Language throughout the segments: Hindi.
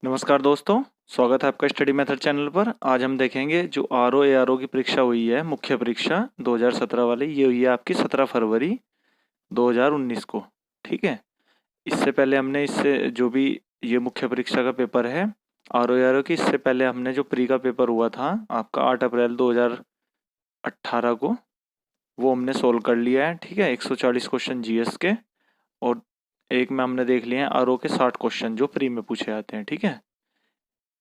नमस्कार दोस्तों, स्वागत है आपका स्टडी मेथड चैनल पर। आज हम देखेंगे जो आरओ एआरओ की परीक्षा हुई है, मुख्य परीक्षा 2017 वाली, ये हुई है आपकी 17 फरवरी 2019 को। ठीक है, इससे पहले हमने इससे जो भी ये मुख्य परीक्षा का पेपर है आरओ एआरओ की, इससे पहले हमने जो प्री का पेपर हुआ था आपका 8 अप्रैल 2018 को, वो हमने सोल्व कर लिया है। ठीक है, 140 क्वेश्चन जीएस के और एक में हमने देख लिए हैं आरओ के 60 क्वेश्चन जो प्री में पूछे जाते हैं। ठीक है,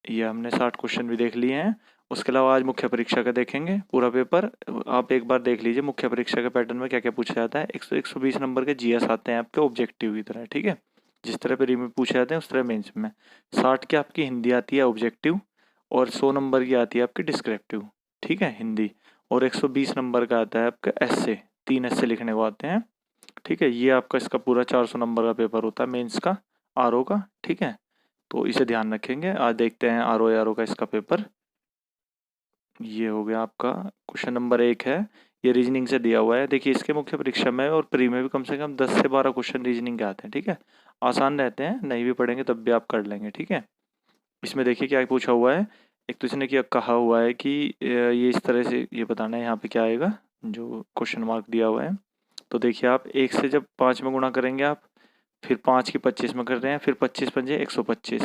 ये हमने 60 क्वेश्चन भी देख लिए हैं। उसके अलावा आज मुख्य परीक्षा का देखेंगे पूरा पेपर। आप एक बार देख लीजिए मुख्य परीक्षा के पैटर्न में क्या क्या पूछा जाता है। 120 नंबर के जीएस आते हैं आपके ऑब्जेक्टिव की तरह। ठीक है, जिस तरह प्री में पूछे जाते हैं उस तरह मेंस में। 60 की आपकी हिंदी आती है ऑब्जेक्टिव और 100 नंबर की आती है आपकी डिस्क्रिप्टिव। ठीक है, हिंदी। और 120 नंबर का आता है आपका एस्से, 3 एस्से लिखने को आते हैं। ठीक है, ये आपका इसका पूरा 400 नंबर का पेपर होता है मेंस का, आरओ का। ठीक है, तो इसे ध्यान रखेंगे। आज देखते हैं आरओ का इसका पेपर। ये हो गया आपका क्वेश्चन नंबर 1 है, ये रीजनिंग से दिया हुआ है। देखिए इसके मुख्य परीक्षा में और प्री में भी कम से कम 10 से 12 क्वेश्चन रीजनिंग के आते हैं। ठीक है, आसान रहते हैं, नहीं भी पढ़ेंगे तब भी आप कर लेंगे। ठीक है, इसमें देखिए क्या पूछा हुआ है। एक तो इसने क्या कहा हुआ है कि ये इस तरह से ये बताना है यहाँ पे क्या आएगा, जो क्वेश्चन मार्क दिया हुआ है। तो देखिए आप 1 से जब 5 में गुणा करेंगे आप, फिर 5 की 25 में कर रहे हैं, फिर 25 पंजे 125,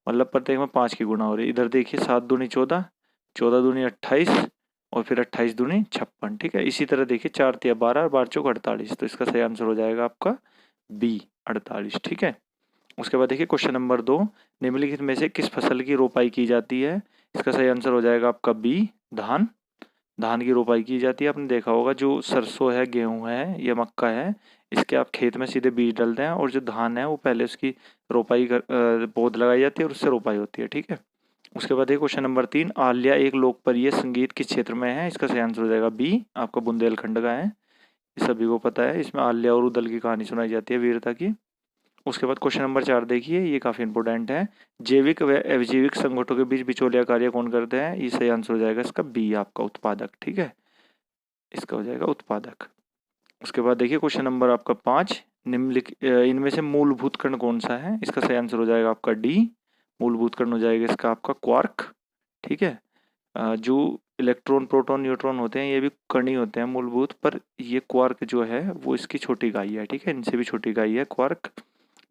मतलब प्रत्येक में 5 की गुणा हो रही है। इधर देखिए 7 दूनी 14, 14 दूनी 28 और फिर 28 दूनी 56। ठीक है, इसी तरह देखिए 4 तिया 12 और 12 चौक 48, तो इसका सही आंसर हो जाएगा आपका बी 48। ठीक है, उसके बाद देखिए क्वेश्चन नंबर 2, निम्नलिखित में से किस फसल की रोपाई की जाती है। इसका सही आंसर हो जाएगा आपका बी धान। धान की रोपाई की जाती है। आपने देखा होगा जो सरसों है, गेहूं है या मक्का है, इसके आप खेत में सीधे बीज डालते हैं और जो धान है वो पहले उसकी रोपाई पौध लगाई जाती है और उससे रोपाई होती है। ठीक है, उसके बाद एक क्वेश्चन नंबर 3, आल्या एक लोकप्रिय संगीत किस क्षेत्र में है। इसका सही आंसर हो जाएगा बी आपका बुंदेलखंड का है। ये सभी को पता है, इसमें आल्या और उदल की कहानी सुनाई जाती है, वीरता की। उसके बाद क्वेश्चन नंबर 4 देखिए, ये काफी इंपॉर्टेंट है। जैविक व अजैविक संगठनों के बीच बिचौलिया कार्य कौन करते हैं। ये सही आंसर हो जाएगा इसका बी आपका उत्पादक। ठीक है, इसका हो जाएगा उत्पादक। उसके बाद देखिए क्वेश्चन नंबर आपका 5, निम्नलिखित इनमें से मूलभूत कण कौन सा है। इसका सही आंसर हो जाएगा आपका डी, मूलभूत कण हो जाएगा इसका आपका क्वार्क। ठीक है, जो इलेक्ट्रॉन प्रोटॉन न्यूट्रॉन होते हैं ये भी कण ही होते हैं मूलभूत, पर ये क्वार्क जो है वो इसकी छोटी इकाई है। ठीक है, इनसे भी छोटी इकाई है क्वार्क।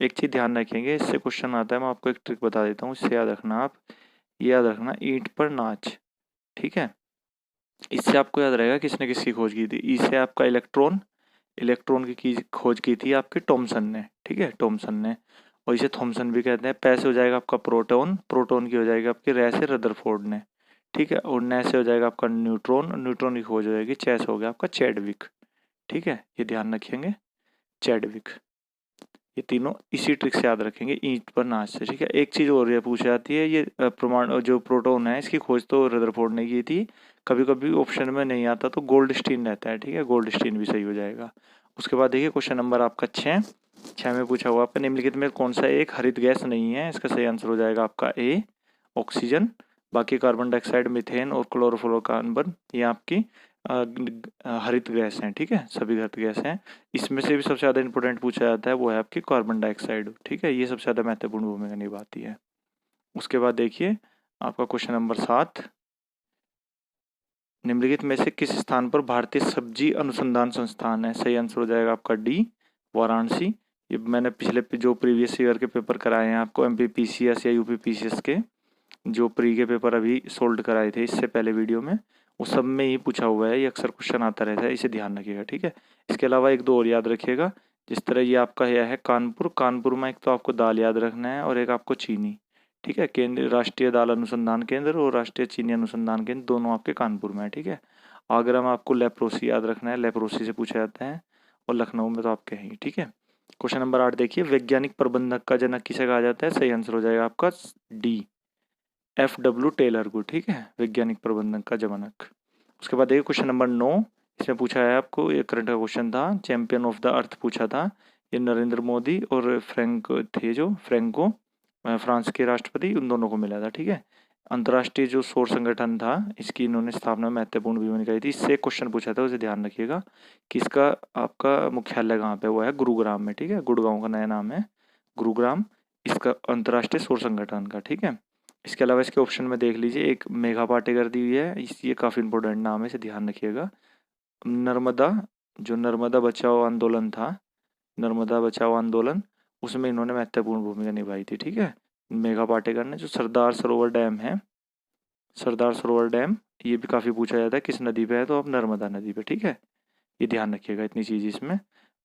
एक चीज ध्यान रखेंगे, इससे क्वेश्चन आता है, मैं आपको एक ट्रिक बता देता हूँ, इससे याद रखना आप। ये याद रखना, ईंट पर नाच। ठीक है, इससे आपको याद रहेगा किसने किसकी खोज की थी। इससे आपका इलेक्ट्रॉन, इलेक्ट्रॉन की खोज की थी आपकी टॉमसन ने। ठीक है, टॉमसन ने। और इसे थॉमसन भी कहते हैं। पैसे हो जाएगा आपका प्रोटॉन, प्रोटॉन की हो जाएगी आपकी रे से रदरफोर्ड ने। ठीक है, और ने से हो जाएगा आपका न्यूट्रॉन, न्यूट्रॉन की खोज हो जाएगी चैस हो गया आपका चैडविक। ठीक है, ये ध्यान रखेंगे, चैडविक। ये तीनों इसी ट्रिक से याद रखेंगे, ईंट पर नाच से। ठीक है, एक चीज और ये पूछ जाती है, ये प्रमाण जो प्रोटॉन है इसकी खोज तो रदरफोर्ड ने की थी। कभी कभी ऑप्शन में नहीं आता तो गोल्डस्टीन रहता है। ठीक है, गोल्डस्टीन भी सही हो जाएगा। उसके बाद देखिए क्वेश्चन नंबर आपका 6 में पूछा हुआ आपका, निम्नलिखित में कौन सा एक हरित गैस नहीं है। इसका सही आंसर हो जाएगा आपका ए ऑक्सीजन। बाकी कार्बन डाइऑक्साइड, मीथेन और क्लोरोफ्लोरोकार्बन ये आपकी हरित गैस हैं। ठीक है, सभी हरित गैस हैं। इसमें से भी सबसे ज़्यादा इंपॉर्टेंट पूछा जाता है वो है आपकी कार्बन डाइऑक्साइड। ठीक है, ये सबसे ज़्यादा महत्वपूर्ण भूमिका निभाती है। उसके बाद देखिए आपका क्वेश्चन नंबर 7, निम्नलिखित में से किस स्थान पर भारतीय सब्जी अनुसंधान संस्थान है। सही आंसर हो जाएगा आपका डी वाराणसी। ये मैंने पिछले जो प्रीवियस ईयर के पेपर कराए हैं आपको, MPPCS या UPPCS के जो प्री के पेपर अभी सोल्व कराए थे इससे पहले वीडियो में, वो सब में ही पूछा हुआ है। ये अक्सर क्वेश्चन आता रहता है, इसे ध्यान रखिएगा। ठीक है, इसके अलावा एक दो और याद रखिएगा, जिस तरह ये आपका है कानपुर। कानपुर में एक तो आपको दाल याद रखना है और एक आपको चीनी। ठीक है, केंद्र राष्ट्रीय दाल अनुसंधान केंद्र और राष्ट्रीय चीनी अनुसंधान केंद्र दोनों आपके कानपुर में है। ठीक है, आगरा में आपको लेप्रोसी याद रखना है, लेप्रोसी से पूछा जाता है, और लखनऊ में तो आपके हैं। ठीक है, क्वेश्चन नंबर 8 देखिए, वैज्ञानिक प्रबंधक का जनक किसे कहा जाता है। सही आंसर हो जाएगा आपका डी FW टेलर को। ठीक है, वैज्ञानिक प्रबंधन का जनक। उसके बाद देखिए क्वेश्चन नंबर 9, इसमें पूछा है आपको, ये करंट का क्वेश्चन था, चैंपियन ऑफ द अर्थ पूछा था। ये नरेंद्र मोदी और फ्रैंक थे, जो फ्रैंको फ्रांस के राष्ट्रपति, उन दोनों को मिला था। ठीक है, अंतर्राष्ट्रीय जो सौर संगठन था इसकी इन्होंने स्थापना में महत्वपूर्ण भूमिका निभाई थी। इससे क्वेश्चन पूछा था, उसे ध्यान रखिएगा कि इसका आपका मुख्यालय कहाँ पे हुआ है, गुरुग्राम में। ठीक है, गुड़गांव का नया नाम है गुरुग्राम। इसका अंतर्राष्ट्रीय सौर संगठन का, ठीक है। इसके अलावा इसके ऑप्शन में देख लीजिए, एक मेघा पाटेकर दी हुई है, ये काफ़ी इंपॉर्टेंट नाम है, इसे ध्यान रखिएगा। नर्मदा, जो नर्मदा बचाओ आंदोलन था, नर्मदा बचाओ आंदोलन, उसमें इन्होंने महत्वपूर्ण भूमिका निभाई थी, ठीक है, मेघा पाटेकर ने। जो सरदार सरोवर डैम है, सरदार सरोवर डैम, ये भी काफ़ी पूछा जाता है किस नदी पे है, तो अब नर्मदा नदी पे, ठीक है। ये ध्यान रखिएगा, इतनी चीज़ इसमें।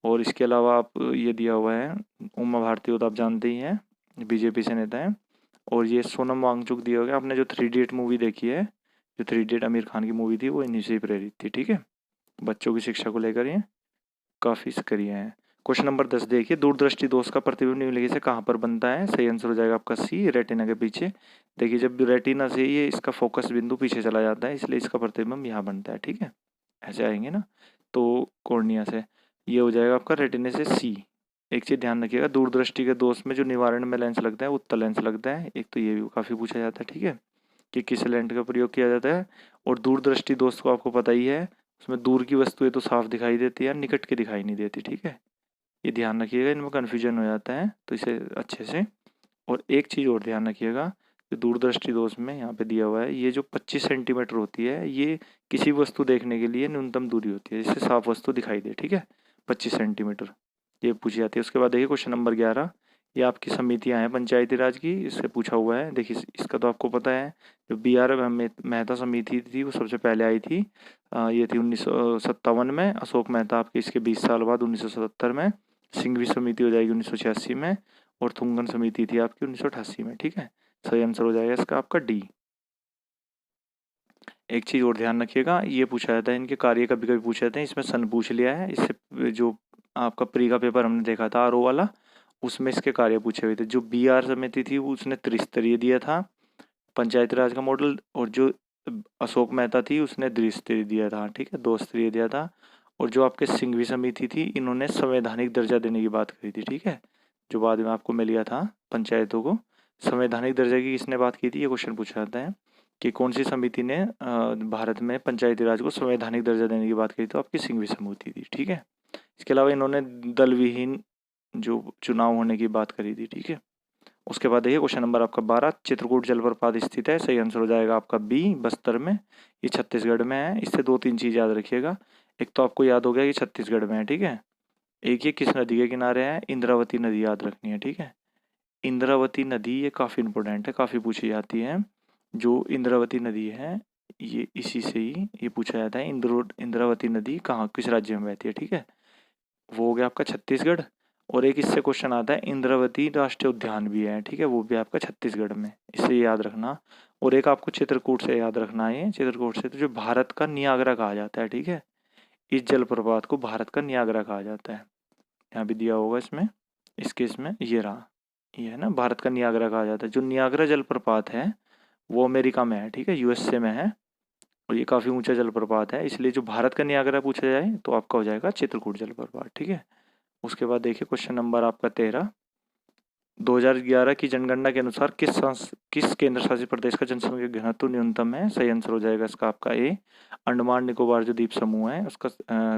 और इसके अलावा आप ये दिया हुआ है उमा भारती हो तो आप जानते ही हैं, बीजेपी से नेता हैं। और ये सोनम वांगचुक दिया होगा, आपने जो 3 इडियट मूवी देखी है, जो 3 इडियट आमिर खान की मूवी थी, वो इन्हीं से ही प्रेरित थी, ठीक है। बच्चों की शिक्षा को लेकर ये काफ़ी सक्रिय हैं। क्वेश्चन नंबर 10 देखिए, दूरदृष्टि दोष का प्रतिबिंब निम्नलिखित से कहाँ पर बनता है? सही आंसर हो जाएगा आपका सी, रेटिना के पीछे। देखिए, जब रेटिना से ये इसका फोकस बिंदु पीछे चला जाता है, इसलिए इसका प्रतिबिंब यहाँ बनता है, ठीक है। ऐसे आएंगे ना, तो कॉर्निया से ये हो जाएगा आपका रेटिना से सी। एक चीज़ ध्यान रखिएगा, दूरदृष्टि के दोष में जो निवारण में लेंस लगता है, उत्तल लेंस लगता है। एक तो ये भी काफ़ी पूछा जाता है, ठीक है, कि किस लेंस का प्रयोग किया जाता है। और दूरदृष्टि दोष को आपको पता ही है, उसमें दूर की वस्तुएं तो साफ दिखाई देती है, निकट की दिखाई नहीं देती, ठीक है। ये ध्यान रखिएगा, इनमें कन्फ्यूजन हो जाता है, तो इसे अच्छे से। और एक चीज़ और ध्यान रखिएगा, जो दूरदृष्टि दोष में यहाँ पे दिया हुआ है, ये जो 25 सेंटीमीटर होती है, ये किसी वस्तु देखने के लिए न्यूनतम दूरी होती है, जिससे साफ वस्तु दिखाई दे, ठीक है, 25 सेंटीमीटर, ये पूछी जाती है। उसके बाद देखिए क्वेश्चन नंबर 11, ये आपकी समितियाँ हैं पंचायती राज की, इससे पूछा हुआ है। देखिए, इसका तो आपको पता है, जो BR मेहता समिति थी, वो सबसे पहले आई थी, ये थी 1957 में। अशोक मेहता आपके इसके 20 साल बाद 1977 में। सिंघवी समिति हो जाएगी 1986 में। और थुंगन समिति थी आपकी 1988 में, ठीक है। सही आंसर हो जाएगा इसका आपका डी। एक चीज़ और ध्यान रखिएगा, ये पूछा जाता है, इनके कार्य कभी कभी पूछे जाते हैं, इसमें सन पूछ लिया है। इससे जो आपका प्री का पेपर हमने देखा था RO वाला, उसमें इसके कार्य पूछे हुए थे। जो BR समिति थी, उसने त्रिस्तरीय दिया था पंचायती राज का मॉडल, और जो अशोक मेहता थी, उसने द्विस्तरीय दिया था, ठीक है, 2 स्तरीय दिया था। और जो आपके सिंघवी समिति थी, इन्होंने संवैधानिक दर्जा देने की बात करी थी, ठीक है, जो बाद में आपको मिल गया था पंचायतों को। संवैधानिक दर्जा की किसने बात की थी, ये क्वेश्चन पूछा जाता है कि कौन सी समिति ने भारत में पंचायती राज को संवैधानिक दर्जा देने की बात करी, तो आपकी सिंघवी समिति थी, ठीक है। इसके अलावा इन्होंने दल विहीन जो चुनाव होने की बात करी थी, ठीक है। उसके बाद देखिए क्वेश्चन नंबर आपका 12, चित्रकूट जलप्रपात स्थित है, सही आंसर हो जाएगा आपका बी, बस्तर में, ये छत्तीसगढ़ में है। इससे 2-3 चीज़ याद रखिएगा। एक तो आपको याद हो गया कि छत्तीसगढ़ में है, ठीक है। एक ये किस नदी के किनारे है, इंद्रावती नदी याद रखनी है, ठीक है। इंद्रावती नदी ये काफ़ी इंपॉर्टेंट है, काफ़ी पूछी जाती है। जो इंद्रावती नदी है, ये इसी से ही ये पूछा जाता है, इंद्रावती नदी कहाँ, किस राज्य में बहती है, ठीक है। वो हो गया आपका छत्तीसगढ़। और एक इससे क्वेश्चन आता है, इंद्रावती राष्ट्रीय उद्यान भी है, ठीक है, वो भी आपका छत्तीसगढ़ में, इससे याद रखना। और एक आपको चित्रकूट से याद रखना है, चित्रकूट से, तो जो भारत का नियाग्रा कहा जाता है, ठीक है, इस जलप्रपात को भारत का नियाग्रा कहा जाता है। यहाँ भी दिया होगा इसमें, इसके इसमें ये रहा, ये है ना, भारत का नियाग्रा कहा जाता है। जो नियाग्रा जलप्रपात है, वो अमेरिका में है, ठीक है, USA में है। और ये काफ़ी ऊंचा जलप्रपात है, इसलिए जो भारत का नियाग्रा पूछा जाए, तो आपका हो जाएगा चित्रकूट जलप्रपात, ठीक है। उसके बाद देखिए क्वेश्चन नंबर आपका 13, 2011 की जनगणना के अनुसार किस केंद्र शासित प्रदेश का जनसंख्या घनत्व न्यूनतम है? सही आंसर हो जाएगा इसका आपका ए, अंडमान निकोबार जो द्वीप समूह है, उसका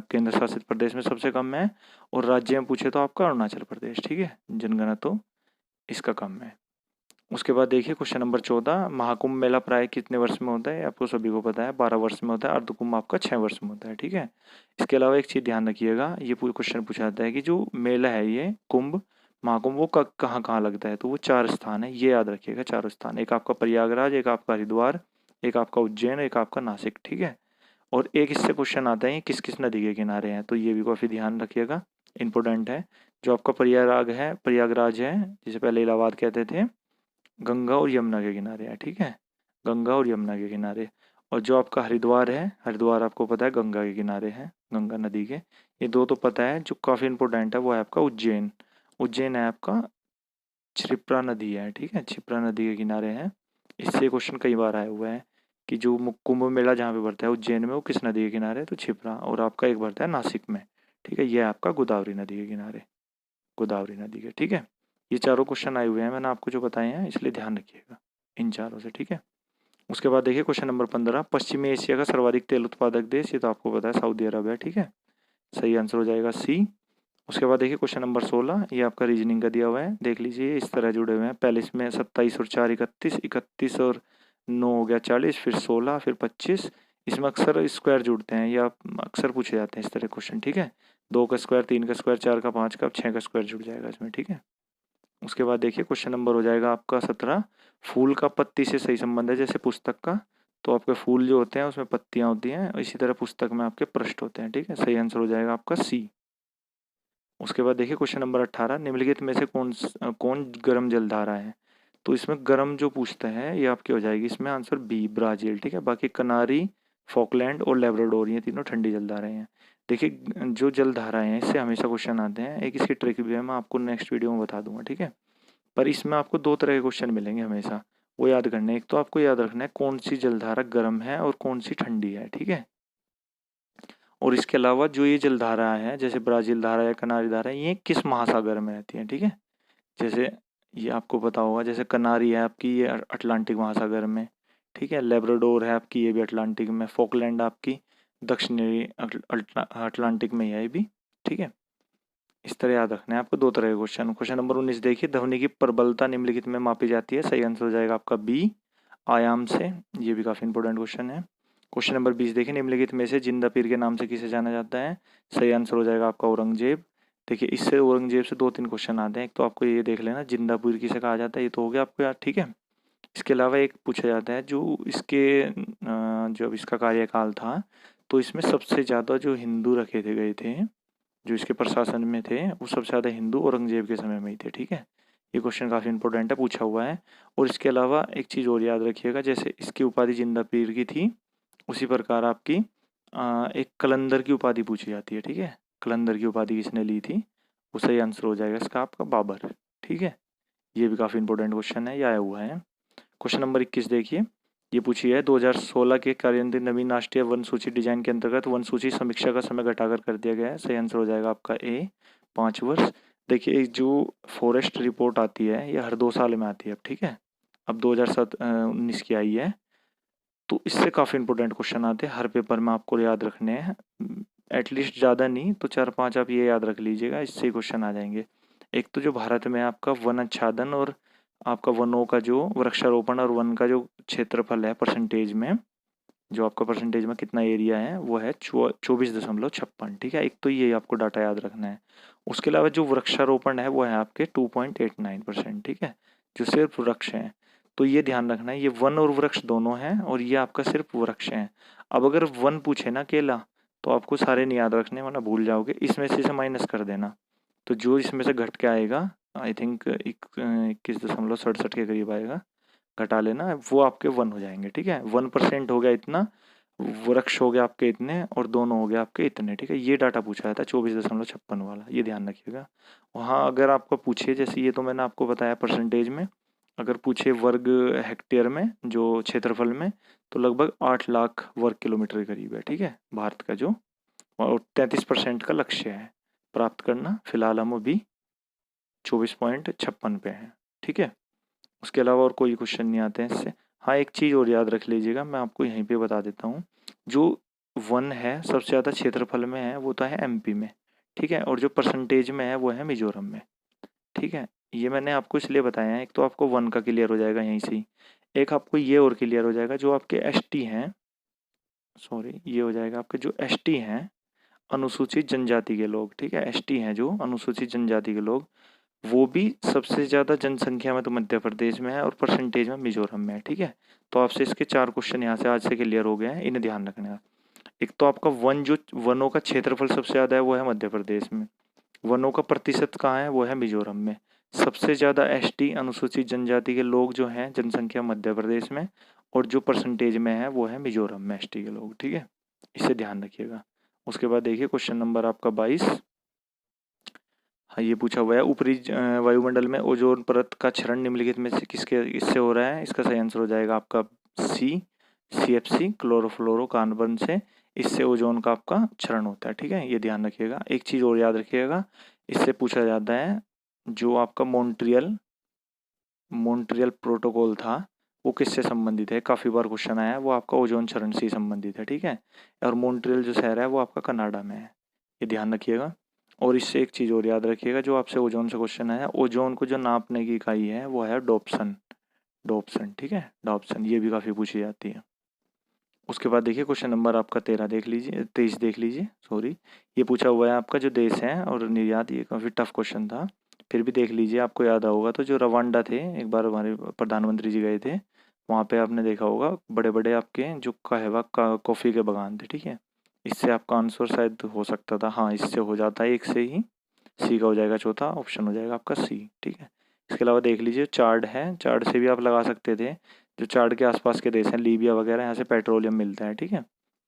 केंद्र शासित प्रदेश में सबसे कम है। और राज्य में पूछे तो आपका अरुणाचल प्रदेश, ठीक है, जनघनत्व इसका कम है। उसके बाद देखिए क्वेश्चन नंबर 14, महाकुंभ मेला प्राय कितने वर्ष में होता है? आपको सभी को पता है, 12 वर्ष में होता है। अर्धकुंभ आपका 6 वर्ष में होता है, ठीक है। इसके अलावा एक चीज़ ध्यान रखिएगा, ये पूरा क्वेश्चन पूछा जाता है कि जो मेला है, ये कुंभ, महाकुंभ, वो कहाँ कहाँ लगता है, तो वो 4 स्थान है, ये याद रखिएगा, 4 स्थान। एक आपका प्रयागराज, एक आपका हरिद्वार, एक आपका उज्जैन, एक आपका नासिक, ठीक है। और एक इससे क्वेश्चन आता है किस किस नदी के किनारे हैं, तो ये भी काफ़ी ध्यान रखिएगा, इंपॉर्टेंट है। जो आपका प्रयागराज है, जिसे पहले इलाहाबाद कहते थे, गंगा और यमुना के किनारे है, ठीक है, गंगा और यमुना के किनारे। और जो आपका हरिद्वार है, हरिद्वार आपको पता है गंगा के किनारे है, गंगा नदी के। ये दो तो पता है। जो काफ़ी इंपॉर्टेंट है वो है आपका उज्जैन, उज्जैन है आपका, क्षिप्रा नदी है, ठीक है, क्षिप्रा नदी के किनारे है। इससे क्वेश्चन कई बार आया हुआ है कि जो कुंभ मेला जहाँ पे बढ़ता है उज्जैन में, वो किस नदी के किनारे है, तो क्षिप्रा। और आपका एक बढ़ता है नासिक में, ठीक है, ये आपका गोदावरी नदी के किनारे, गोदावरी नदी के, ठीक है। ये चारों क्वेश्चन आए हुए हैं, मैंने आपको जो बताए हैं, इसलिए ध्यान रखिएगा इन चारों से, ठीक है। उसके बाद देखिए क्वेश्चन नंबर 15, पश्चिमी एशिया का सर्वाधिक तेल उत्पादक देश, ये तो आपको पता है सऊदी अरब है, ठीक है, सही आंसर हो जाएगा सी। उसके बाद देखिए क्वेश्चन नंबर 16, ये आपका रीजनिंग का दिया हुआ है, देख लीजिए इस तरह जुड़े हुए हैं। पहले इसमें 27 और 4 31, 31 और 9 हो गया 40, फिर 16, फिर 25। इसमें अक्सर स्क्वायर जुड़ते हैं या अक्सर पूछे जाते हैं इस तरह क्वेश्चन, ठीक है। 2 का स्क्वायर, 3 का स्क्वायर, 4 का, 5 का, 6 का स्क्वायर जुड़ जाएगा इसमें, ठीक है। उसके बाद देखिए क्वेश्चन नंबर हो जाएगा आपका 17, फूल का पत्ती से सही संबंध है जैसे पुस्तक का, तो आपके फूल जो होते हैं उसमें पत्तियां होती हैं, इसी तरह पुस्तक में आपके पृष्ठ होते हैं, ठीक है। सही आंसर हो जाएगा आपका सी। उसके बाद देखिए क्वेश्चन नंबर 18, निम्नलिखित में से कौन गर्म जलधारा है। तो इसमें गर्म जो पूछता है ये आपकी हो जाएगी इसमें आंसर बी, ब्राजील, ठीक है। बाकी कनारी, फॉकलैंड और लेब्राडोर ये तीनों ठंडी जलधाराएं हैं। देखिए जो जलधाराएं हैं इससे हमेशा क्वेश्चन आते हैं, एक इसकी ट्रिक भी है, मैं आपको नेक्स्ट वीडियो में बता दूंगा, ठीक है। पर इसमें आपको दो तरह के क्वेश्चन मिलेंगे हमेशा, वो याद करने हैं। एक तो आपको याद रखना है कौन सी जलधारा गर्म है और कौन सी ठंडी है, ठीक है। और इसके अलावा जो ये जलधारा है जैसे ब्राजील धारा या कनारी धारा, ये किस महासागर में रहती है, ठीक है। जैसे ये आपको पता होगा, जैसे कनारी है आपकी ये अटलांटिक महासागर में, ठीक है। लेब्राडोर है आपकी ये भी अटलांटिक में, फोकलैंड आपकी दक्षिणी अटलांटिक में है ये भी, ठीक है। इस तरह याद रखना है आपको दो तरह के क्वेश्चन। क्वेश्चन नंबर 19 देखिए, ध्वनि की प्रबलता निम्नलिखित में मापी जाती है। सही आंसर हो जाएगा आपका बी, आयाम से। ये भी काफी इंपॉर्टेंट क्वेश्चन है। क्वेश्चन नंबर 20 देखिए, निम्नलिखित में से जिंदा पीर के नाम से किसे जाना जाता है। सही आंसर हो जाएगा आपका औरंगजेब। देखिए इससे औरंगजेब से 2-3 क्वेश्चन आते हैं। एक तो आपको ये देख लेना जिंदा पीर किसे कहा जाता है, ये तो हो गया आपको यार, ठीक है। इसके अलावा एक पूछा जाता है जो इसके जब इसका कार्यकाल था तो इसमें सबसे ज़्यादा जो हिंदू रखे थे गए थे जो इसके प्रशासन में थे, वो सबसे ज़्यादा हिंदू औरंगजेब के समय में ही थे, ठीक है। ये क्वेश्चन काफ़ी इंपॉर्टेंट है, पूछा हुआ है। और इसके अलावा एक चीज़ और याद रखिएगा, जैसे इसकी उपाधि जिंदा पीर की थी, उसी प्रकार आपकी एक कलंदर की उपाधि पूछी जाती है, ठीक है। कलंदर की उपाधि किसने ली थी, वो सही आंसर हो जाएगा इसका आपका बाबर, ठीक है। ये भी काफ़ी इंपॉर्टेंट क्वेश्चन है, ये आया हुआ है। क्वेश्चन नंबर 21 देखिए, ये पूछी है 2016 के कार्यान्वित नवीन राष्ट्रीय वन सूची डिजाइन के अंतर्गत वन सूची समीक्षा का समय घटाकर कर दिया गया है। सही आंसर हो जाएगा आपका ए, 5 वर्ष। देखिए जो फॉरेस्ट रिपोर्ट आती है ये हर 2 साल में आती है अब, ठीक है। अब 2019 की आई है, तो इससे काफ़ी इंपॉर्टेंट क्वेश्चन आते हैं हर पेपर में, आपको याद रखने हैं। एटलीस्ट ज़्यादा नहीं तो 4-5 आप ये याद रख लीजिएगा, इससे क्वेश्चन आ जाएंगे। एक तो जो भारत में आपका वन आच्छादन और आपका वनों का जो वृक्षारोपण और वन का जो क्षेत्रफल है परसेंटेज में, जो आपका परसेंटेज में कितना एरिया है वो है 24.56, ठीक है। एक तो ये आपको डाटा याद रखना है। उसके अलावा जो वृक्षारोपण है वो है आपके 2.89%, ठीक है, जो सिर्फ वृक्ष हैं। तो ये ध्यान रखना है, ये वन और वृक्ष दोनों हैं और ये आपका सिर्फ वृक्ष हैं। अब अगर वन पूछे ना अकेला तो आपको सारे नहीं याद रखने, वरना भूल जाओगे। इसमें से माइनस कर देना, तो जो इसमें से घट के आएगा आई थिंक 21.67 के करीब आएगा, घटा लेना, वो आपके वन हो जाएंगे, ठीक है। 1% हो गया इतना, वृक्ष हो गया आपके इतने और दोनों हो गया आपके इतने, ठीक है। ये डाटा पूछा जाता है 24.56 वाला, ये ध्यान रखिएगा। वहाँ अगर आपको पूछे, जैसे ये तो मैंने आपको बताया परसेंटेज में, अगर पूछे वर्ग हेक्टेयर में जो क्षेत्रफल में, तो लगभग 8 लाख वर्ग किलोमीटर के करीब है, ठीक है, भारत का जो। और 33% का लक्ष्य है प्राप्त करना। फिलहाल हम अभी 24.56 पे हैं, ठीक है। उसके अलावा और कोई क्वेश्चन नहीं आते हैं इससे। हाँ एक चीज़ और याद रख लीजिएगा, मैं आपको यहीं पे बता देता हूँ। जो वन है सबसे ज़्यादा क्षेत्रफल में है वो तो है एमपी में, ठीक है। और जो परसेंटेज में है वो है मिजोरम में, ठीक है। ये मैंने आपको इसलिए बताया है, एक तो आपको वन का क्लियर हो जाएगा यहीं से ही, एक आपको ये और क्लियर हो जाएगा जो आपके एसटी हैं, सॉरी ये हो जाएगा आपके जो एसटी हैं, अनुसूचित जनजाति के लोग, ठीक है। एसटी हैं जो अनुसूचित जनजाति के लोग, वो भी सबसे ज़्यादा जनसंख्या में तो मध्य प्रदेश में है और परसेंटेज में मिजोरम में है, ठीक है। तो आपसे इसके 4 क्वेश्चन यहाँ से आज से क्लियर हो गए हैं, इन्हें ध्यान रखना है। एक तो आपका वन, जो वनों का क्षेत्रफल सबसे ज़्यादा है वो है मध्य प्रदेश में, वनों का प्रतिशत कहाँ है वो है मिजोरम में, सबसे ज़्यादा एसटी अनुसूचित जनजाति के लोग जो हैं जनसंख्या मध्य प्रदेश में, और जो परसेंटेज में है वो है मिजोरम में एसटी के लोग, ठीक है। इसे ध्यान रखिएगा। उसके बाद देखिए क्वेश्चन नंबर आपका 22, हाँ ये पूछा हुआ है, ऊपरी वायुमंडल में ओजोन परत का क्षरण निम्नलिखित में से इससे हो रहा है। इसका सही आंसर हो जाएगा आपका सी, सीएफसी, क्लोरोफ्लोरो कार्बन से, इससे ओजोन का आपका क्षरण होता है, ठीक है। ये ध्यान रखिएगा। एक चीज़ और याद रखिएगा, इससे पूछा जाता है जो आपका मॉन्ट्रियल प्रोटोकॉल था वो किससे संबंधित है, काफ़ी बार क्वेश्चन आया है, वो आपका ओजोन क्षरण से संबंधित है, ठीक है। और मॉन्ट्रियल जो शहर है वो आपका कनाडा में है, ये ध्यान रखिएगा। और इससे एक चीज़ और याद रखिएगा, जो आपसे ओजोन से क्वेश्चन आया, ओजोन को जो नापने की इकाई है वो है डॉप्सन। डॉप्सन, ठीक है, डॉप्सन, ये भी काफ़ी पूछी जाती है। उसके बाद देखिए क्वेश्चन नंबर आपका 13 देख लीजिए, 23 देख लीजिए, सॉरी। ये पूछा हुआ है आपका जो देश है और निर्यात, ये काफ़ी टफ क्वेश्चन था, फिर भी देख लीजिए, आपको याद होगा तो जो रवांडा थे, एक बार हमारे प्रधानमंत्री जी गए थे वहाँ पे, आपने देखा होगा बड़े बड़े आपके जो कहवा का कॉफ़ी के बागान थे, ठीक है। इससे आपका आंसर शायद हो सकता था, हाँ इससे हो जाता है, एक से ही सी का हो जाएगा, चौथा ऑप्शन हो जाएगा आपका सी, ठीक है। इसके अलावा देख लीजिए चार्ड है, चार्ड से भी आप लगा सकते थे, जो चार्ड के आसपास के देश हैं, लीबिया वगैरह, यहाँ से पेट्रोलियम मिलता है, ठीक है।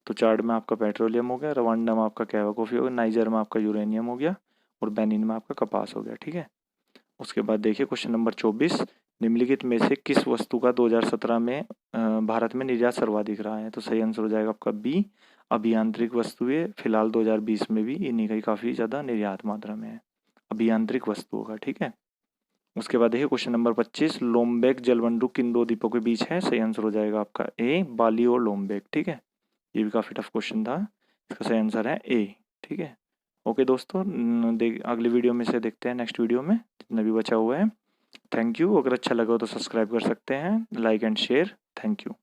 तो चार्ड में आपका पेट्रोलियम हो गया, रवांडा में आपका कहवा कॉफ़ी हो गया, नाइजर में आपका यूरेनियम हो गया, और बेनिन में आपका कपास हो गया, ठीक है। उसके बाद देखिए क्वेश्चन नंबर 24, निम्नलिखित में से किस वस्तु का 2017 में भारत में निर्यात सर्वाधिक रहा है? तो सही आंसर हो जाएगा आपका बी, अभियांत्रिक वस्तुएं। फिलहाल 2020 में भी इन्हीं का ही काफ़ी ज़्यादा निर्यात मात्रा में है, अभियांत्रिक वस्तुओं का, ठीक है। उसके बाद देखिए क्वेश्चन नंबर 25, लोमबेक जलवंडू किन दो द्वीपों के बीच है? सही आंसर हो जाएगा आपका ए, बाली और लोमबेक, ठीक है। ये भी काफ़ी टफ क्वेश्चन था, इसका सही आंसर है ए, ठीक है। ओके दोस्तों, अगली वीडियो में से देखते हैं, नेक्स्ट वीडियो में जितना भी बचा हुआ है। Thank you. अगर अच्छा लगा हो तो सब्सक्राइब कर सकते हैं, like and share. Thank you.